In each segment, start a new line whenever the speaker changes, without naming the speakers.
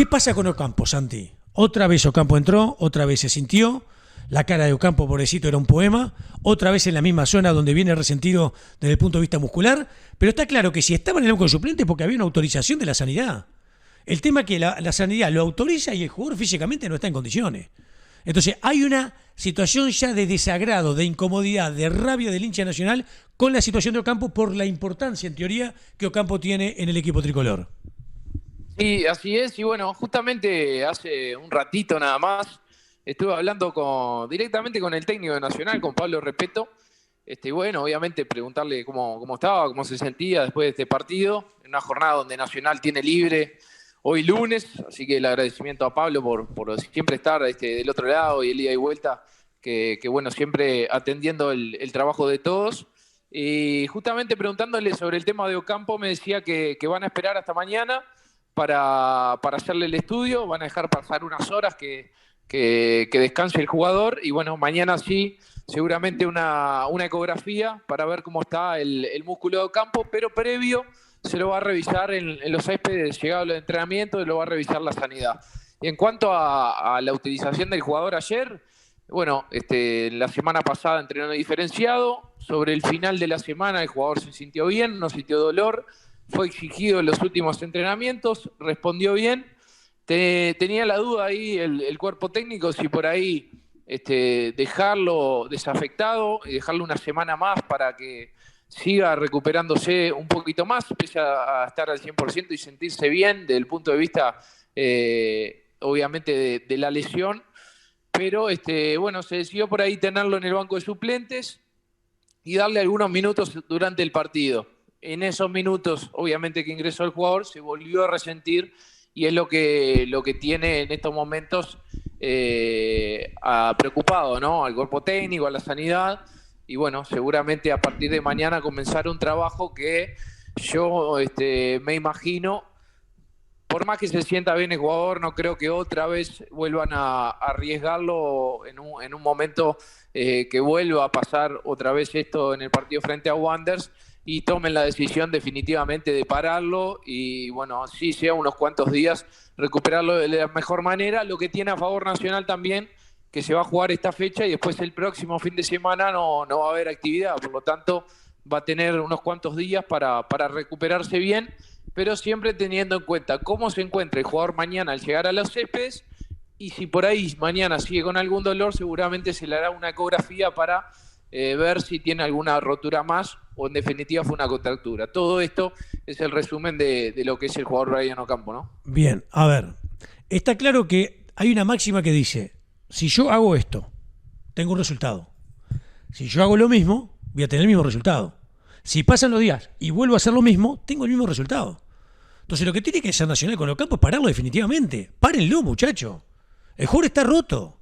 ¿Qué pasa con Ocampo, Santi? Otra vez Ocampo entró, otra vez se sintió. La cara de Ocampo, pobrecito, era un poema. Otra vez en la misma zona donde viene resentido desde el punto de vista muscular. Pero está claro que si estaba en el banco de suplente es porque había una autorización de la sanidad. El tema es que la sanidad lo autoriza y el jugador físicamente no está en condiciones. Entonces hay una situación ya de desagrado, de incomodidad, de rabia del hincha nacional con la situación de Ocampo por la importancia, en teoría, que Ocampo tiene en el equipo tricolor.
Sí, así es. Y bueno, justamente hace un ratito nada más estuve hablando directamente con el técnico de Nacional, con Pablo Repeto. Y bueno, obviamente preguntarle cómo estaba, cómo se sentía después de este partido, en una jornada donde Nacional tiene libre hoy lunes. Así que el agradecimiento a Pablo por siempre estar del otro lado y el ida y vuelta, que bueno, siempre atendiendo el trabajo de todos. Y justamente preguntándole sobre el tema de Ocampo, me decía que van a esperar hasta mañana para hacerle el estudio, van a dejar pasar unas horas que descanse el jugador y bueno, mañana sí, seguramente una ecografía para ver cómo está el músculo de Ocampo, pero previo se lo va a revisar en los céspedes, llegado al entrenamiento, lo va a revisar la sanidad. Y en cuanto a la utilización del jugador ayer, bueno, la semana pasada entrenó diferenciado, sobre el final de la semana el jugador se sintió bien, no sintió dolor, fue exigido en los últimos entrenamientos, respondió bien. Tenía la duda ahí el cuerpo técnico si por ahí dejarlo desafectado y dejarlo una semana más para que siga recuperándose un poquito más, pese a estar al 100% y sentirse bien desde el punto de vista, obviamente, de la lesión. Pero bueno, se decidió por ahí tenerlo en el banco de suplentes y darle algunos minutos durante el partido. En esos minutos, obviamente que ingresó el jugador, se volvió a resentir y es lo que tiene en estos momentos preocupado, ¿no? Al cuerpo técnico, a la sanidad. Y bueno, seguramente a partir de mañana comenzar un trabajo que yo me imagino, por más que se sienta bien el jugador, no creo que otra vez vuelvan a arriesgarlo en un momento que vuelva a pasar otra vez esto en el partido frente a Wanderers y tomen la decisión definitivamente de pararlo y bueno, sí sea unos cuantos días recuperarlo de la mejor manera, lo que tiene a favor Nacional también, que se va a jugar esta fecha y después el próximo fin de semana no va a haber actividad, por lo tanto va a tener unos cuantos días para recuperarse bien, pero siempre teniendo en cuenta cómo se encuentra el jugador mañana al llegar a los céspedes y si por ahí mañana sigue con algún dolor, seguramente se le hará una ecografía para ver si tiene alguna rotura más o en definitiva fue una contractura. Todo esto es el resumen de lo que es el jugador Brian Ocampo, ¿no?
Bien, a ver, está claro que hay una máxima que dice, si yo hago esto, tengo un resultado. Si yo hago lo mismo, voy a tener el mismo resultado. Si pasan los días y vuelvo a hacer lo mismo, tengo el mismo resultado. Entonces lo que tiene que hacer Nacional con Ocampo es pararlo definitivamente. Párenlo, muchacho. El jugador está roto.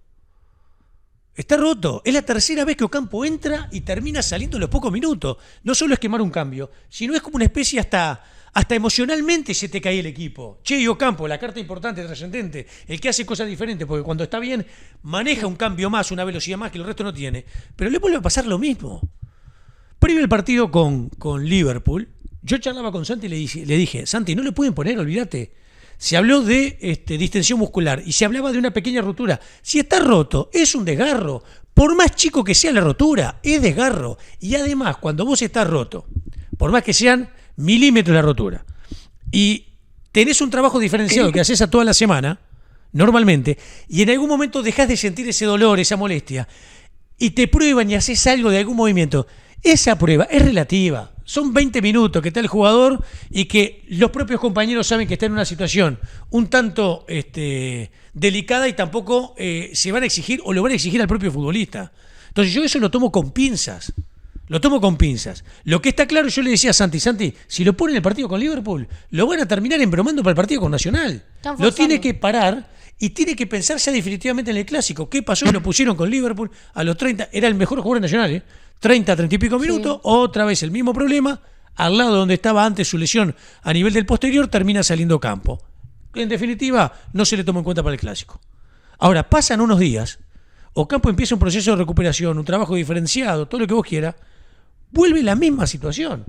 Está roto. Es la tercera vez que Ocampo entra y termina saliendo en los pocos minutos. No solo es quemar un cambio, sino es como una especie hasta emocionalmente se te cae el equipo. Che, y Ocampo, la carta importante, trascendente, el que hace cosas diferentes, porque cuando está bien maneja un cambio más, una velocidad más que el resto no tiene. Pero le vuelve a pasar lo mismo. Previo al partido con Liverpool, yo charlaba con Santi y le dije, Santi, no le pueden poner, olvídate. Se habló de distensión muscular y se hablaba de una pequeña rotura. Si está roto, es un desgarro. Por más chico que sea la rotura, es desgarro. Y además, cuando vos estás roto, por más que sean milímetros la rotura, y tenés un trabajo diferenciado que haces a toda la semana, normalmente, y en algún momento dejás de sentir ese dolor, esa molestia, y te prueban y haces algo de algún movimiento, esa prueba es relativa. Son 20 minutos que está el jugador y que los propios compañeros saben que está en una situación un tanto delicada y tampoco se van a exigir o lo van a exigir al propio futbolista. Entonces yo eso lo tomo con pinzas. Lo que está claro, yo le decía a Santi, si lo ponen en el partido con Liverpool, lo van a terminar embromando para el partido con Nacional. Lo tiene que parar y tiene que pensar ya definitivamente en el clásico. ¿Qué pasó? Lo pusieron con Liverpool a los 30, era el mejor jugador nacional, 30 y pico minutos, sí. Otra vez el mismo problema, al lado donde estaba antes su lesión a nivel del posterior, termina saliendo Ocampo. En definitiva, no se le toma en cuenta para el clásico. Ahora, pasan unos días, Ocampo empieza un proceso de recuperación, un trabajo diferenciado, todo lo que vos quieras, vuelve la misma situación.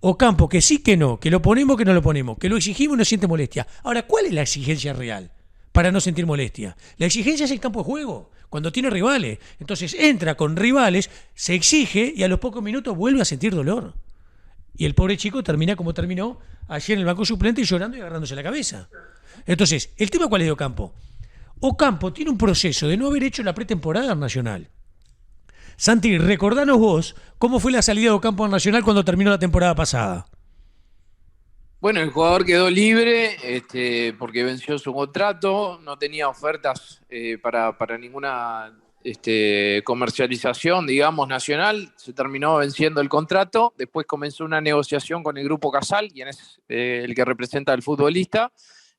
Ocampo, que sí, que no, que lo ponemos, que no lo ponemos, que lo exigimos y no siente molestia. Ahora, ¿cuál es la exigencia real para no sentir molestia? La exigencia es el campo de juego, cuando tiene rivales. Entonces entra con rivales, se exige y a los pocos minutos vuelve a sentir dolor. Y el pobre chico termina como terminó ayer en el banco suplente y llorando y agarrándose la cabeza. Entonces, ¿el tema cuál es de Ocampo? Ocampo tiene un proceso de no haber hecho la pretemporada en Nacional. Santi, recordanos vos cómo fue la salida de Ocampo en Nacional cuando terminó la temporada pasada.
Bueno, el jugador quedó libre porque venció su contrato, no tenía ofertas para ninguna comercialización, digamos, nacional. Se terminó venciendo el contrato, después comenzó una negociación con el Grupo Casal, quien es el que representa al futbolista,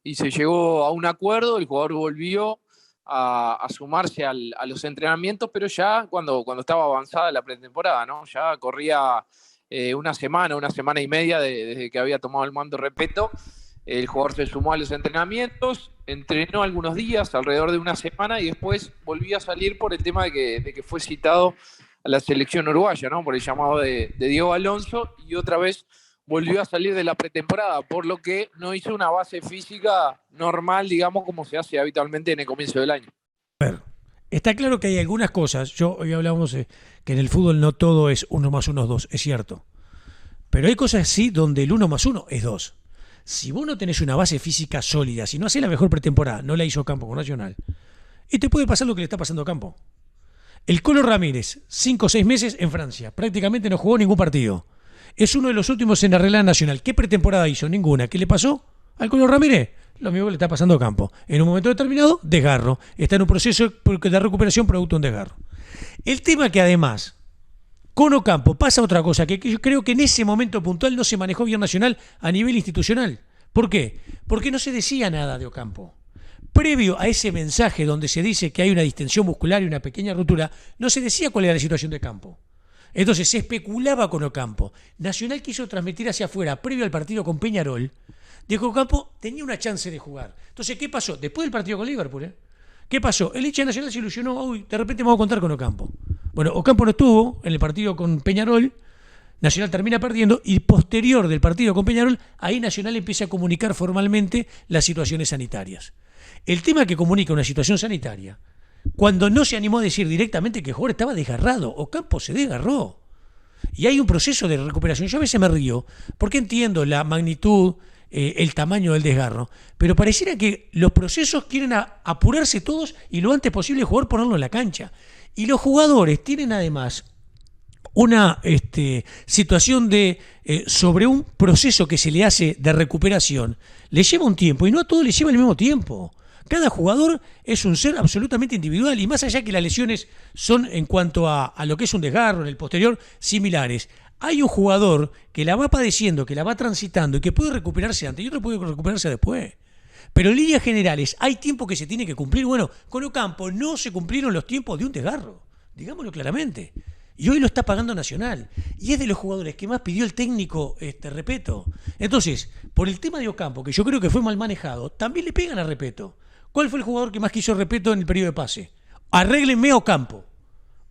y se llegó a un acuerdo. El jugador volvió a sumarse a los entrenamientos, pero ya cuando estaba avanzada la pretemporada, ¿no? Ya corría una semana y media desde que había tomado el mando Repetto. El jugador se sumó a los entrenamientos, entrenó algunos días, alrededor de una semana, y después volvió a salir por el tema de que fue citado a la selección uruguaya, ¿no? Por el llamado de Diego Alonso, y otra vez volvió a salir de la pretemporada, por lo que no hizo una base física normal, digamos, como se hace habitualmente en el comienzo del año.
A ver, está claro que hay algunas cosas. Hoy hablábamos que en el fútbol no todo es 1 más 1 es 2, es cierto. Pero hay cosas sí donde el 1 más 1 es 2. Si vos no tenés una base física sólida, si no hacés la mejor pretemporada, no la hizo Ocampo con Nacional, y te puede pasar lo que le está pasando a Ocampo. El Colo Ramírez, 5 o 6 meses en Francia, prácticamente no jugó ningún partido. Es uno de los últimos en arreglar Nacional. ¿Qué pretemporada hizo? Ninguna. ¿Qué le pasó al Colo Ramírez? Lo mismo que le está pasando a Ocampo. En un momento determinado, desgarro. Está en un proceso de recuperación producto de un desgarro. El tema que además, con Ocampo pasa otra cosa, que yo creo que en ese momento puntual no se manejó bien Nacional a nivel institucional. ¿Por qué? Porque no se decía nada de Ocampo. Previo a ese mensaje donde se dice que hay una distensión muscular y una pequeña rotura, no se decía cuál era la situación de Ocampo. Entonces se especulaba con Ocampo. Nacional quiso transmitir hacia afuera, previo al partido con Peñarol, de que Ocampo tenía una chance de jugar. Entonces, ¿qué pasó? Después del partido con Liverpool, ¿qué pasó? El hincha de Nacional se ilusionó, uy, de repente vamos a contar con Ocampo. Bueno, Ocampo no estuvo en el partido con Peñarol, Nacional termina perdiendo y posterior del partido con Peñarol, ahí Nacional empieza a comunicar formalmente las situaciones sanitarias. El tema que comunica una situación sanitaria, cuando no se animó a decir directamente que el jugador estaba desgarrado, Ocampo se desgarró. Y hay un proceso de recuperación. Yo a veces me río, porque entiendo la magnitud, el tamaño del desgarro, pero pareciera que los procesos quieren apurarse todos y lo antes posible el jugador ponerlo en la cancha. Y los jugadores tienen además una situación de sobre un proceso que se le hace de recuperación, le lleva un tiempo y no a todos les lleva el mismo tiempo. Cada jugador es un ser absolutamente individual y más allá que las lesiones son en cuanto a lo que es un desgarro en el posterior similares, hay un jugador que la va padeciendo, que la va transitando y que puede recuperarse antes y otro puede recuperarse después. Pero en líneas generales hay tiempo que se tiene que cumplir. Bueno, con Ocampo no se cumplieron los tiempos de un desgarro, digámoslo claramente. Y hoy lo está pagando Nacional. Y es de los jugadores que más pidió el técnico Repetto. Entonces, por el tema de Ocampo, que yo creo que fue mal manejado, también le pegan a Repetto. ¿Cuál fue el jugador que más quiso Repetto en el periodo de pase? Arréglenme a Ocampo.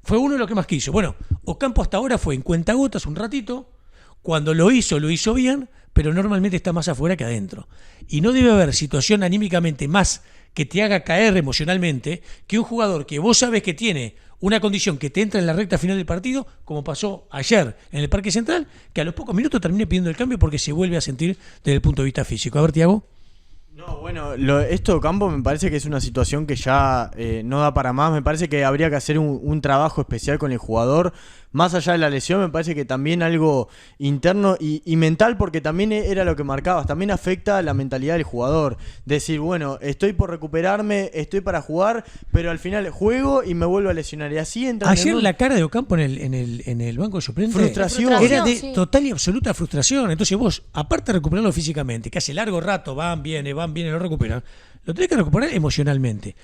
Fue uno de los que más quiso. Bueno, Ocampo hasta ahora fue en cuentagotas un ratito. Cuando lo hizo bien, pero normalmente está más afuera que adentro. Y no debe haber situación anímicamente más que te haga caer emocionalmente que un jugador que vos sabés que tiene una condición que te entra en la recta final del partido, como pasó ayer en el Parque Central, que a los pocos minutos termine pidiendo el cambio porque se vuelve a sentir desde el punto de vista físico. A ver, Tiago.
No, bueno, esto de Ocampo me parece que es una situación que ya no da para más. Me parece que habría que hacer un trabajo especial con el jugador. Más allá de la lesión, me parece que también algo interno y mental, porque también era lo que marcabas. También afecta la mentalidad del jugador. Decir, bueno, estoy por recuperarme, estoy para jugar, pero al final juego y me vuelvo a lesionar. Y así entra.
Ayer la cara de Ocampo en el banco suplente.
Frustración.
Era de
sí.
total y absoluta frustración. Entonces vos, aparte de recuperarlo físicamente, que hace largo rato van, viene, lo recuperan, lo tenés que recuperar emocionalmente.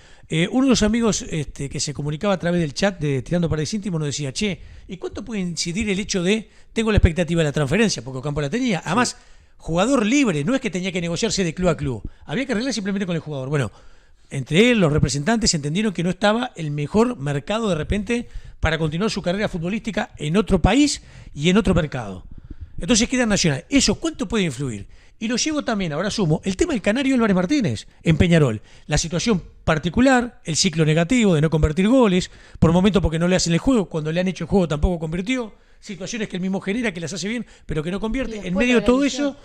Uno de los amigos que se comunicaba a través del chat de Tirando Paredes Íntimos nos decía, che, ¿y cuánto puede incidir el hecho de, tengo la expectativa de la transferencia, porque Ocampo la tenía? Además, jugador libre, no es que tenía que negociarse de club a club, había que arreglar simplemente con el jugador. Bueno, entre él, los representantes entendieron que no estaba el mejor mercado de repente para continuar su carrera futbolística en otro país y en otro mercado. Entonces queda Nacional. ¿Eso cuánto puede influir? Y lo llevo también, ahora sumo, el tema del canario Álvarez Martínez en Peñarol. La situación particular, el ciclo negativo de no convertir goles, por momentos porque no le hacen el juego, cuando le han hecho el juego tampoco convirtió, situaciones que él mismo genera, que las hace bien, pero que no convierte. En medio de todo eso,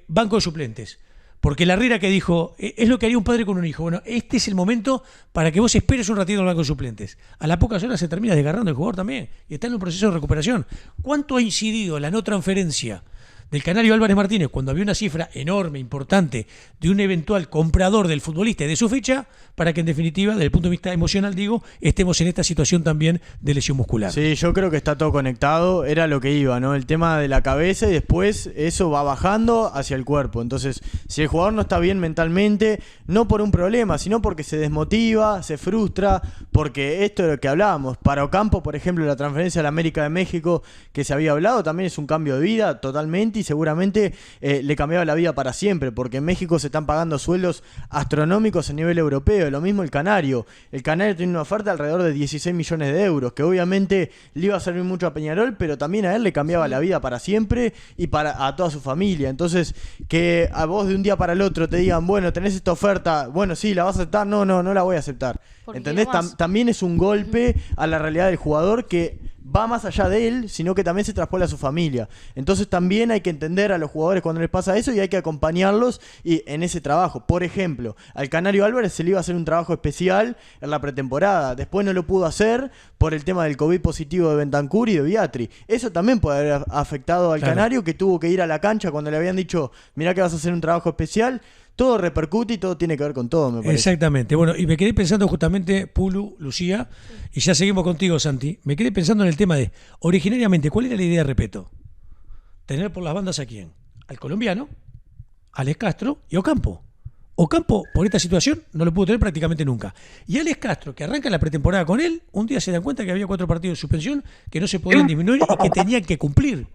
banco de suplentes. Porque la Herrera que dijo, es lo que haría un padre con un hijo. Bueno, este es el momento para que vos esperes un ratito en el banco de suplentes. A las pocas horas se termina desgarrando el jugador también. Y está en un proceso de recuperación. ¿Cuánto ha incidido la no transferencia del canario Álvarez Martínez cuando había una cifra enorme, importante, de un eventual comprador del futbolista y de su fecha, para que en definitiva, desde el punto de vista emocional, digo, estemos en esta situación también de lesión muscular?
Sí, yo creo que está todo conectado, era lo que iba, ¿no? El tema de la cabeza y después eso va bajando hacia el cuerpo. Entonces, si el jugador no está bien mentalmente, no por un problema, sino porque se desmotiva, se frustra, porque esto es lo que hablábamos. Para Ocampo, por ejemplo, la transferencia a la América de México que se había hablado, también es un cambio de vida totalmente, y seguramente le cambiaba la vida para siempre, porque en México se están pagando sueldos astronómicos a nivel europeo. Lo mismo el Canario. El Canario tiene una oferta de alrededor de 16 millones de euros, que obviamente le iba a servir mucho a Peñarol, pero también a él le cambiaba la vida para siempre y a toda su familia. Entonces, que a vos de un día para el otro te digan, bueno, tenés esta oferta, bueno, sí, ¿la vas a aceptar? No la voy a aceptar. ¿Entendés? También es un golpe a la realidad del jugador que va más allá de él, sino que también se traspola a su familia. Entonces también hay que entender a los jugadores cuando les pasa eso y hay que acompañarlos en ese trabajo. Por ejemplo, al Canario Álvarez se le iba a hacer un trabajo especial en la pretemporada. Después no lo pudo hacer por el tema del COVID positivo de Bentancur y de Biatri. Eso también puede haber afectado al Canario, que tuvo que ir a la cancha cuando le habían dicho, mirá que vas a hacer un trabajo especial. Todo repercute y todo tiene que ver con todo, me parece.
Exactamente. Bueno, y me quedé pensando justamente, Pulu, Lucía, y ya seguimos contigo, Santi. Me quedé pensando en el tema de, originariamente, ¿cuál era la idea de Repetto? Tener por las bandas a quién? Al colombiano, Alex Castro y Ocampo. Ocampo, por esta situación, no lo pudo tener prácticamente nunca. Y Alex Castro, que arranca la pretemporada con él, un día se dan cuenta que había 4 partidos de suspensión que no se podían disminuir y que tenían que cumplir.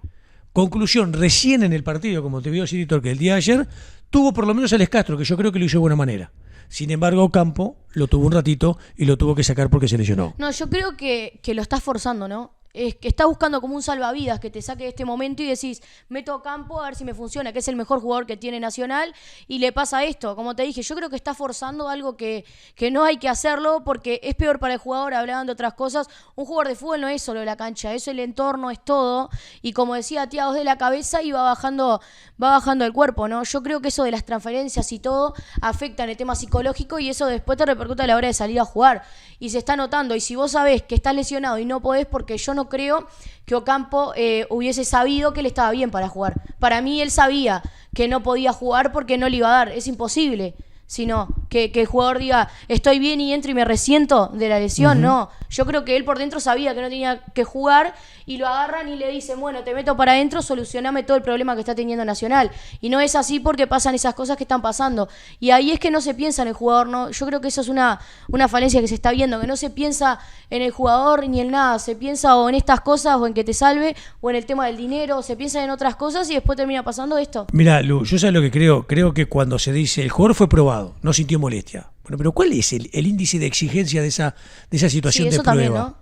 Conclusión, recién en el partido, como te vio City Torque el día de ayer, tuvo por lo menos Alex Castro, que yo creo que lo hizo de buena manera. Sin embargo, Ocampo lo tuvo un ratito y lo tuvo que sacar porque se lesionó.
No, yo creo que lo estás forzando, ¿no? Es que está buscando como un salvavidas que te saque de este momento y decís, meto a Campo a ver si me funciona, que es el mejor jugador que tiene Nacional, y le pasa esto. Como te dije, yo creo que está forzando algo que no hay que hacerlo porque es peor para el jugador. Hablaban de otras cosas. Un jugador de fútbol no es solo la cancha, es el entorno, es todo. Y como decía Tiago, de la cabeza y va bajando el cuerpo, ¿no? Yo creo que eso de las transferencias y todo afecta en el tema psicológico y eso después te repercute a la hora de salir a jugar. Y se está notando. Y si vos sabés que estás lesionado y no podés, porque yo no creo que Ocampo hubiese sabido que él estaba bien para jugar. Para mí él sabía que no podía jugar porque no le iba a dar, es imposible. Sino que el jugador diga, estoy bien y entro y me resiento de la lesión. No, yo creo que él por dentro sabía que no tenía que jugar y lo agarran y le dicen, bueno, te meto para adentro, solucioname todo el problema que está teniendo Nacional. Y no es así porque pasan esas cosas que están pasando. Y ahí es que no se piensa en el jugador, ¿no? Yo creo que eso es una falencia que se está viendo, que no se piensa en el jugador ni en nada. Se piensa o en estas cosas o en que te salve o en el tema del dinero, se piensa en otras cosas y después termina pasando esto.
Mira, Lu, yo sé lo que creo que cuando se dice, el jugador fue probado, no sintió molestia. Bueno, pero ¿cuál es el índice de exigencia de esa situación de prueba?
También, ¿no?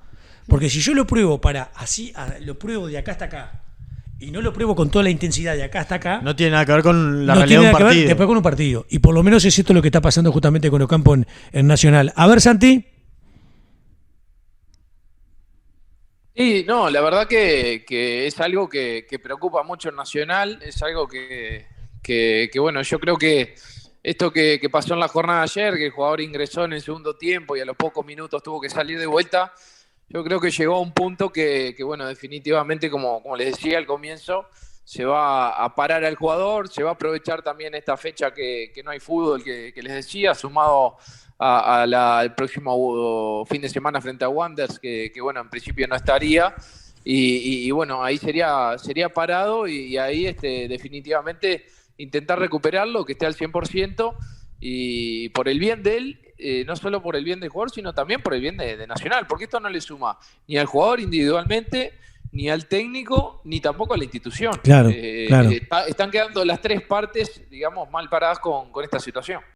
Porque si yo lo pruebo lo pruebo de acá hasta acá y no lo pruebo con toda la intensidad de acá hasta acá,
no tiene nada que ver con la realidad de un partido.
Después con un partido. Y por lo menos es esto lo que está pasando justamente con Ocampo en Nacional. A ver, Santi.
Sí, no, la verdad que es algo que preocupa mucho en Nacional, es algo que bueno, yo creo que esto que pasó en la jornada de ayer, que el jugador ingresó en el segundo tiempo y a los pocos minutos tuvo que salir de vuelta, yo creo que llegó a un punto que bueno, definitivamente, como les decía al comienzo, se va a parar al jugador, se va a aprovechar también esta fecha que no hay fútbol, que les decía, sumado al próximo fin de semana frente a Wanderers, que bueno, en principio no estaría, y bueno, ahí sería parado y ahí definitivamente intentar recuperarlo, que esté al 100% y por el bien de él, no solo por el bien del jugador, sino también por el bien de Nacional, porque esto no le suma ni al jugador individualmente, ni al técnico, ni tampoco a la institución.
Claro.
Están quedando las tres partes, digamos, mal paradas con esta situación.